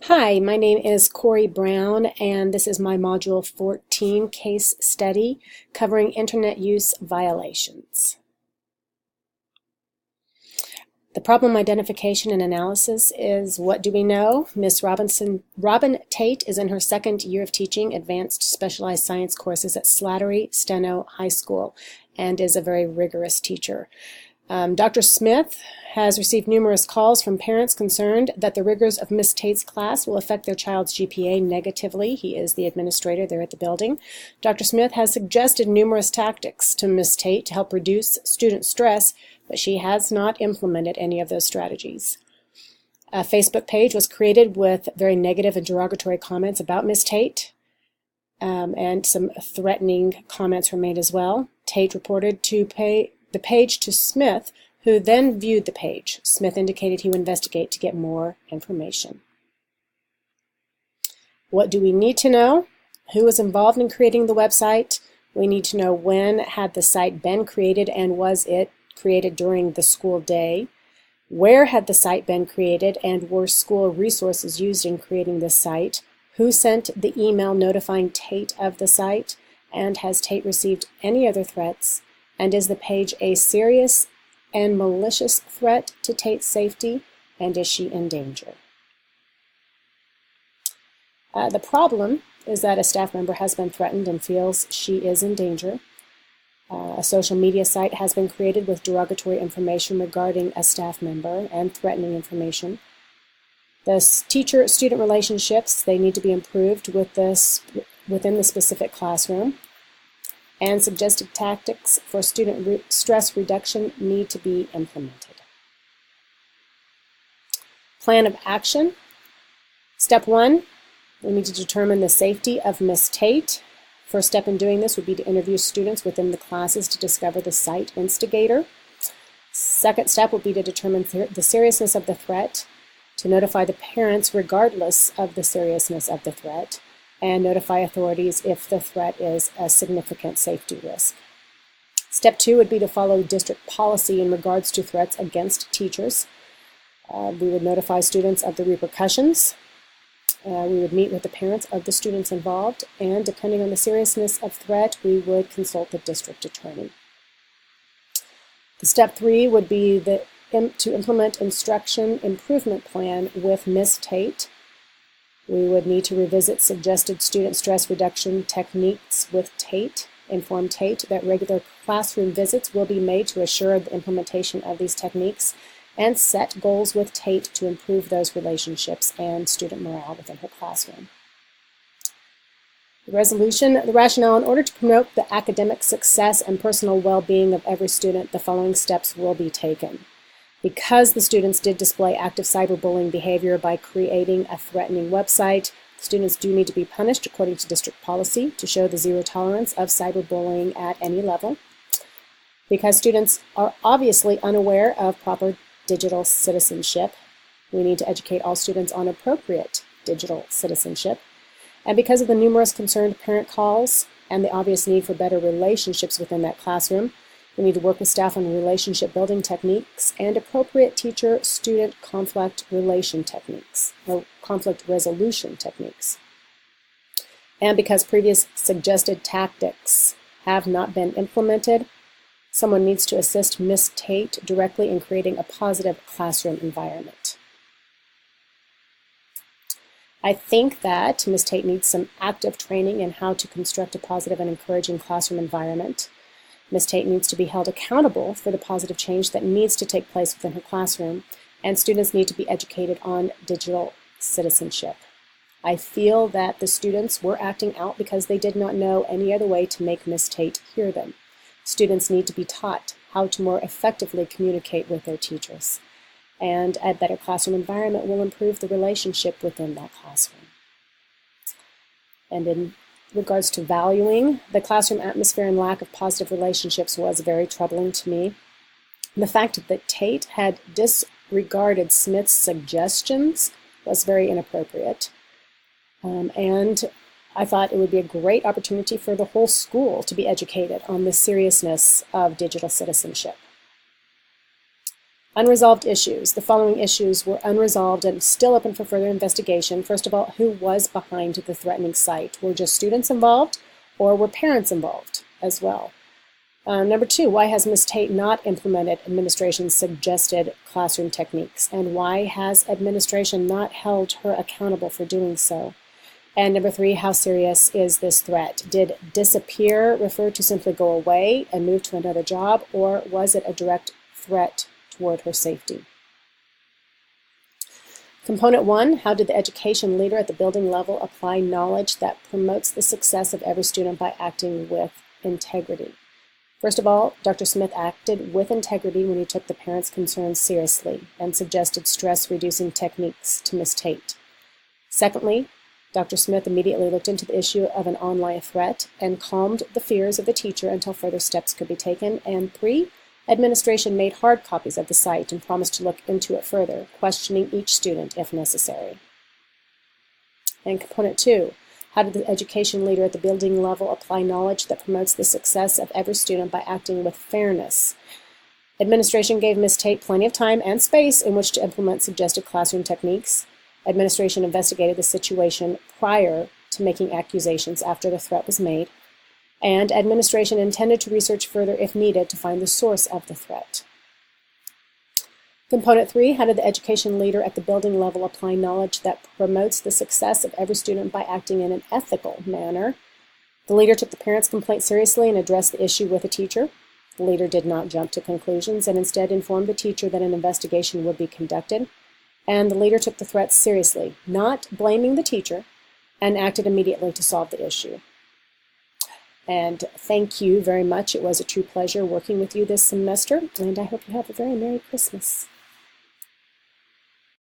Hi, my name is Corey Brown, and this is my Module 14 case study covering internet use violations. The problem identification and analysis is, what do we know? Miss Robin Tate is in her second year of teaching advanced specialized science courses at Slattery Steno High School and is a very rigorous teacher. Dr. Smith has received numerous calls from parents concerned that the rigors of Miss Tate's class will affect their child's GPA negatively. He is the administrator there at the building. Dr. Smith has suggested numerous tactics to Miss Tate to help reduce student stress, but she has not implemented any of those strategies. A Facebook page was created with very negative and derogatory comments about Miss Tate, and some threatening comments were made as well. Tate reported the page to Smith, who then viewed the page. Smith indicated he would investigate to get more information. What do we need to know? Who was involved in creating the website? We need to know when had the site been created and was it created during the school day? Where had the site been created and were school resources used in creating this site? Who sent the email notifying Tate of the site? And has Tate received any other threats? And is the page a serious and malicious threat to Tate's safety? And is she in danger? The problem is that a staff member has been threatened and feels she is in danger. A social media site has been created with derogatory information regarding a staff member and threatening information. The teacher-student relationships, they need to be improved within the specific classroom. And suggested tactics for student stress reduction need to be implemented. Plan of action. Step 1, we need to determine the safety of Miss Tate. First step in doing this would be to interview students within the classes to discover the site instigator. Second step would be to determine the seriousness of the threat, to notify the parents regardless of the seriousness of the threat, and notify authorities if the threat is a significant safety risk. Step 2 would be to follow district policy in regards to threats against teachers. We would notify students of the repercussions. We would meet with the parents of the students involved, and depending on the seriousness of threat, we would consult the district attorney. The step 3 would be to implement instruction improvement plan with Miss Tate. We would need to revisit suggested student stress reduction techniques with Tate, inform Tate that regular classroom visits will be made to assure the implementation of these techniques, and set goals with Tate to improve those relationships and student morale within her classroom. The rationale: in order to promote the academic success and personal well-being of every student, the following steps will be taken. Because the students did display active cyberbullying behavior by creating a threatening website, students do need to be punished according to district policy to show the zero tolerance of cyberbullying at any level. Because students are obviously unaware of proper digital citizenship, we need to educate all students on appropriate digital citizenship. And because of the numerous concerned parent calls and the obvious need for better relationships within that classroom, we need to work with staff on relationship building techniques and appropriate teacher-student conflict resolution techniques. And because previous suggested tactics have not been implemented, someone needs to assist Miss Tate directly in creating a positive classroom environment. I think that Miss Tate needs some active training in how to construct a positive and encouraging classroom environment. Miss Tate needs to be held accountable for the positive change that needs to take place within her classroom, and students need to be educated on digital citizenship. I feel that the students were acting out because they did not know any other way to make Miss Tate hear them. Students need to be taught how to more effectively communicate with their teachers, and a better classroom environment will improve the relationship within that classroom. And in regards to valuing, the classroom atmosphere and lack of positive relationships was very troubling to me. The fact that Tate had disregarded Smith's suggestions was very inappropriate. And I thought it would be a great opportunity for the whole school to be educated on the seriousness of digital citizenship. Unresolved issues. The following issues were unresolved and still open for further investigation. First of all, who was behind the threatening site? Were just students involved, or were parents involved as well? Number 2, why has Ms. Tate not implemented administration's suggested classroom techniques? And why has administration not held her accountable for doing so? And number 3, how serious is this threat? Did disappear refer to simply go away and move to another job, or was it a direct threat toward her safety? Component 1, how did the education leader at the building level apply knowledge that promotes the success of every student by acting with integrity? First of all, Dr. Smith acted with integrity when he took the parents' concerns seriously and suggested stress-reducing techniques to Ms. Tate. Secondly, Dr. Smith immediately looked into the issue of an online threat and calmed the fears of the teacher until further steps could be taken. And 3, administration made hard copies of the site and promised to look into it further, questioning each student if necessary. And component 2, how did the education leader at the building level apply knowledge that promotes the success of every student by acting with fairness? Administration gave Ms. Tate plenty of time and space in which to implement suggested classroom techniques. Administration investigated the situation prior to making accusations after the threat was made. And administration intended to research further if needed to find the source of the threat. Component 3, how did the education leader at the building level apply knowledge that promotes the success of every student by acting in an ethical manner? The leader took the parents' complaint seriously and addressed the issue with the teacher. The leader did not jump to conclusions and instead informed the teacher that an investigation would be conducted. And the leader took the threats seriously, not blaming the teacher, and acted immediately to solve the issue. And thank you very much. It was a true pleasure working with you this semester, and I hope you have a very Merry Christmas.